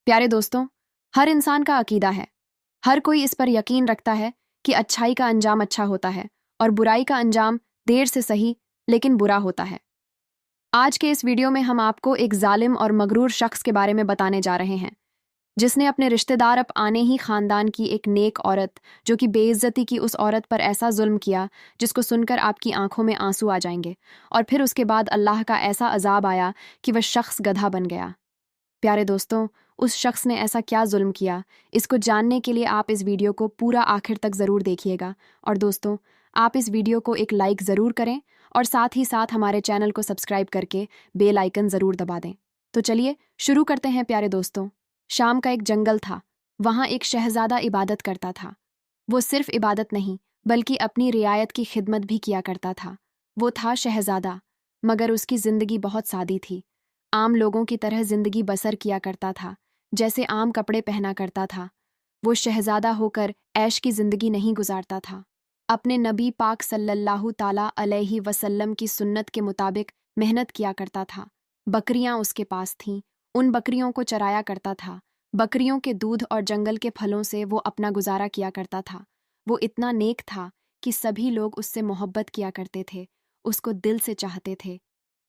प्यारे दोस्तों, हर इंसान का अकीदा है। हर कोई इस पर यकीन रखता है कि अच्छाई का अंजाम अच्छा होता है और बुराई का अंजाम देर से सही लेकिन बुरा होता है। आज के इस वीडियो में हम आपको एक जालिम और मगरूर शख्स के बारे में बताने जा रहे हैं, जिसने अपने रिश्तेदार अब आने ही खानदान की एक नेक औरत जो कि बेइज्जती की उस औरत पर ऐसा जुल्म किया जिसको सुनकर आपकी आंखों में आंसू आ जाएंगे, और फिर उसके बाद अल्लाह का ऐसा अजाब आया कि वह शख्स गधा बन गया। प्यारे दोस्तों, उस शख्स ने ऐसा क्या जुल्म किया, इसको जानने के लिए आप इस वीडियो को पूरा आखिर तक ज़रूर देखिएगा। और दोस्तों, आप इस वीडियो को एक लाइक ज़रूर करें और साथ ही साथ हमारे चैनल को सब्सक्राइब करके बेल आइकन ज़रूर दबा दें। तो चलिए शुरू करते हैं प्यारे दोस्तों। शाम का एक जंगल था। वहाँ एक शहज़ादा इबादत करता था। वो सिर्फ इबादत नहीं बल्कि अपनी रियायत की खिदमत भी किया करता था। वो था शहज़ादा, मगर उसकी ज़िंदगी बहुत सादी थी। आम लोगों की तरह जिंदगी बसर किया करता था, जैसे आम कपड़े पहना करता था। वो शहजादा होकर ऐश की जिंदगी नहीं गुजारता था। अपने नबी पाक सल्लल्लाहु ताला अलैहि वसल्लम की सुन्नत के मुताबिक मेहनत किया करता था। बकरियां उसके पास थीं, उन बकरियों को चराया करता था। बकरियों के दूध और जंगल के फलों से वो अपना गुजारा किया करता था। वो इतना नेक था कि सभी लोग उससे मोहब्बत किया करते थे, उसको दिल से चाहते थे।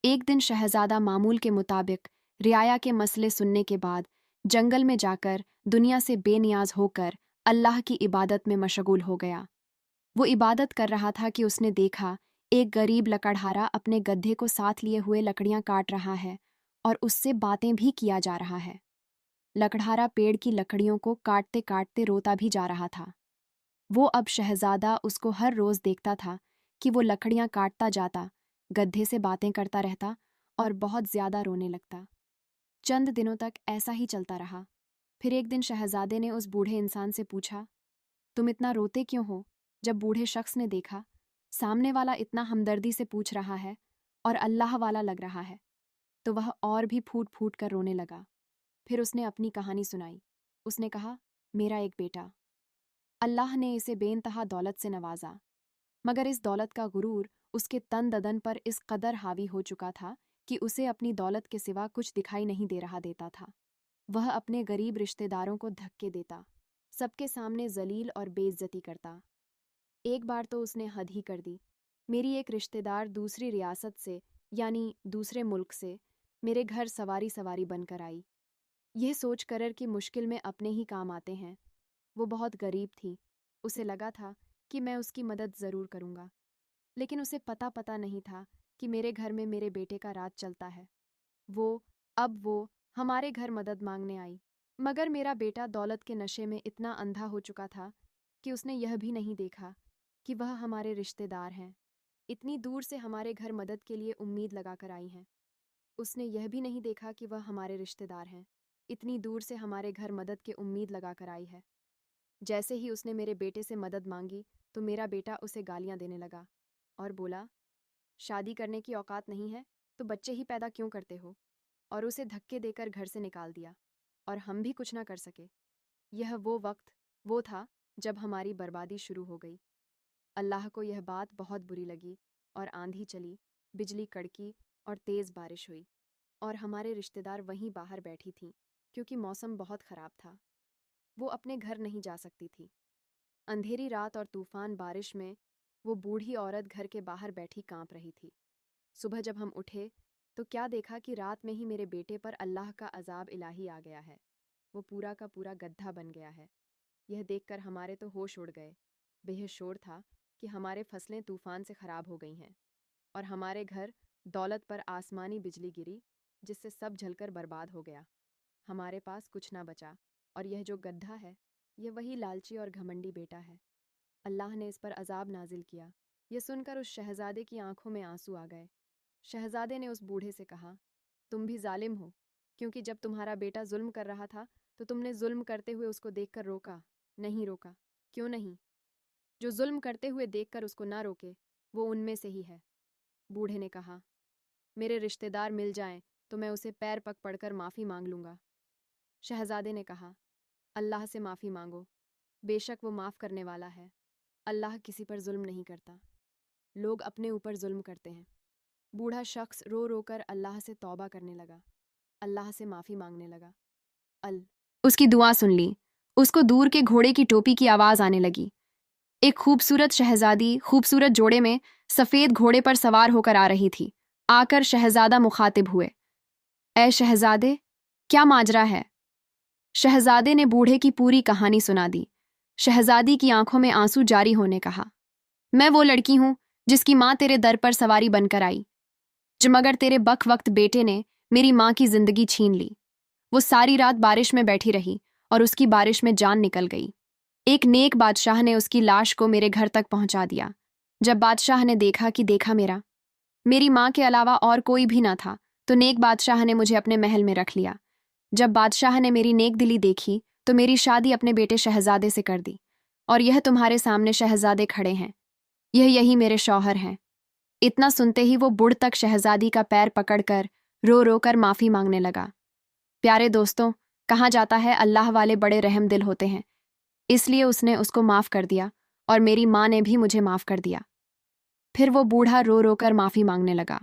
एक दिन शहजादा मामूल के मुताबिक रियाया के मसले सुनने के बाद जंगल में जाकर दुनिया से बेनियाज होकर अल्लाह की इबादत में मशगूल हो गया। वो इबादत कर रहा था कि उसने देखा एक गरीब लकड़हारा अपने गड्ढे को साथ लिए हुए लकड़ियां काट रहा है और उससे बातें भी किया जा रहा है। लकड़हारा पेड़ की लकड़ियों को काटते काटते रोता भी जा रहा था। वो अब शहजादा उसको हर रोज देखता था कि वो लकड़ियां काटता जाता, गड्ढे से बातें करता रहता और बहुत ज्यादा रोने लगता। चंद दिनों तक ऐसा ही चलता रहा। फिर एक दिन शहजादे ने उस बूढ़े इंसान से पूछा, तुम इतना रोते क्यों हो? जब बूढ़े शख्स ने देखा सामने वाला इतना हमदर्दी से पूछ रहा है और अल्लाह वाला लग रहा है, तो वह और भी फूट फूट कर रोने लगा। फिर उसने अपनी कहानी सुनाई। उसने कहा, मेरा एक बेटा, अल्लाह ने इसे बेइंतहा दौलत से नवाजा, मगर इस दौलत का गुरूर उसके तन ददन पर इस कदर हावी हो चुका था कि उसे अपनी दौलत के सिवा कुछ दिखाई नहीं दे रहा देता था। वह अपने गरीब रिश्तेदारों को धक्के देता, सबके सामने जलील और बेइज्जती करता। एक बार तो उसने हद ही कर दी। मेरी एक रिश्तेदार दूसरी रियासत से, यानी दूसरे मुल्क से, मेरे घर सवारी सवारी बनकर आई। यह सोच कर कि मुश्किल में अपने ही काम आते हैं। वो बहुत गरीब थी। उसे लगा था कि मैं उसकी मदद ज़रूर करूँगा, लेकिन उसे पता नहीं था कि मेरे घर में मेरे बेटे का राज चलता है। अब वो हमारे घर मदद मांगने आई, मगर मेरा बेटा दौलत के नशे में इतना अंधा हो चुका था कि उसने यह भी नहीं देखा कि वह हमारे रिश्तेदार हैं, इतनी दूर से हमारे घर मदद के लिए उम्मीद लगाकर आई हैं। उसने यह भी नहीं देखा कि वह हमारे रिश्तेदार हैं, इतनी दूर से हमारे घर मदद के उम्मीद लगाकर आई है। जैसे ही उसने मेरे बेटे से मदद मांगी तो मेरा बेटा उसे गालियां देने लगा और बोला, शादी करने की औकात नहीं है तो बच्चे ही पैदा क्यों करते हो? और उसे धक्के देकर घर से निकाल दिया और हम भी कुछ ना कर सके। यह वो था जब हमारी बर्बादी शुरू हो गई। अल्लाह को यह बात बहुत बुरी लगी और आंधी चली, बिजली कड़की और तेज़ बारिश हुई, और हमारे रिश्तेदार वहीं बाहर बैठी थीं क्योंकि मौसम बहुत ख़राब था। वो अपने घर नहीं जा सकती थी। अंधेरी रात और तूफान बारिश में वो बूढ़ी औरत घर के बाहर बैठी कांप रही थी। सुबह जब हम उठे तो क्या देखा कि रात में ही मेरे बेटे पर अल्लाह का अजाब इलाही आ गया है। वो पूरा का पूरा गड्ढा बन गया है। यह देखकर हमारे तो होश उड़ गए। बेहद शोर था कि हमारे फसलें तूफान से खराब हो गई हैं और हमारे घर दौलत पर आसमानी बिजली गिरी, जिससे सब जलकर बर्बाद हो गया। हमारे पास कुछ ना बचा, और यह जो गड्ढा है, यह वही लालची और घमंडी बेटा है। अल्लाह ने इस पर अजाब नाजिल किया। यह सुनकर उस शहजादे की आंखों में आंसू आ गए। शहजादे ने उस बूढ़े से कहा, तुम भी जालिम हो, क्योंकि जब तुम्हारा बेटा जुल्म कर रहा था तो तुमने जुल्म करते हुए उसको देखकर रोका, नहीं रोका। क्यों नहीं? जो जुल्म करते हुए देखकर उसको ना रोके, वो उनमें से ही है। बूढ़े ने कहा, मेरे रिश्तेदार मिल जाएं तो मैं उसे पैर पग पड़कर माफ़ी मांग लूँगा। शहजादे ने कहा, अल्लाह से माफ़ी मांगो, बेशक वो माफ़ करने वाला है। अल्लाह किसी पर जुल्म नहीं करता, लोग अपने ऊपर जुल्म करते हैं। बूढ़ा शख्स रो रो कर अल्लाह से तौबा करने लगा, अल्लाह से माफ़ी मांगने लगा। उसकी दुआ सुन ली। उसको दूर के घोड़े की टोपी की आवाज आने लगी। एक खूबसूरत शहजादी खूबसूरत जोड़े में सफेद घोड़े पर सवार होकर आ रही थी। आकर शहजादा मुखातिब हुए। ऐ शहजादे, क्या माजरा है? शहजादे ने बूढ़े की पूरी कहानी सुना दी। शहजादी की आंखों में आंसू जारी होने कहा, मैं वो लड़की हूं जिसकी माँ तेरे दर पर सवारी बनकर आई, मगर तेरे बक वक्त बेटे ने मेरी माँ की जिंदगी छीन ली। वो सारी रात बारिश में बैठी रही और उसकी बारिश में जान निकल गई। एक नेक बादशाह ने उसकी लाश को मेरे घर तक पहुंचा दिया। जब बादशाह ने देखा कि मेरी माँ के अलावा और कोई भी ना था, तो नेक बादशाह ने मुझे अपने महल में रख लिया। जब बादशाह ने मेरी नेक दिली देखी तो मेरी शादी अपने बेटे शहजादे से कर दी, और यह तुम्हारे सामने शहजादे खड़े हैं, यही मेरे शौहर हैं। इतना सुनते ही वो बुढ़ तक शहजादी का पैर पकड़कर रो रो कर माफ़ी मांगने लगा। प्यारे दोस्तों, कहा जाता है अल्लाह वाले बड़े रहम दिल होते हैं, इसलिए उसने उसको माफ़ कर दिया और मेरी माँ ने भी मुझे माफ़ कर दिया। फिर वो बूढ़ा रो रो कर माफ़ी मांगने लगा।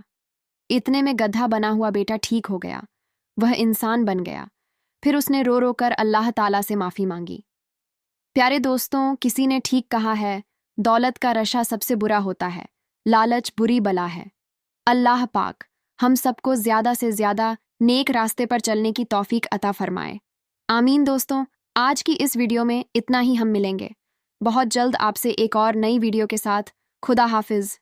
इतने में गधा बना हुआ बेटा ठीक हो गया, वह इंसान बन गया। फिर उसने रो रो कर अल्लाह ताला से माफ़ी मांगी। प्यारे दोस्तों, किसी ने ठीक कहा है, दौलत का रशा सबसे बुरा होता है, लालच बुरी बला है। अल्लाह पाक हम सबको ज़्यादा से ज़्यादा नेक रास्ते पर चलने की तौफीक अता फरमाए। आमीन। दोस्तों, आज की इस वीडियो में इतना ही। हम मिलेंगे बहुत जल्द आपसे एक और नई वीडियो के साथ। खुदा हाफिज़।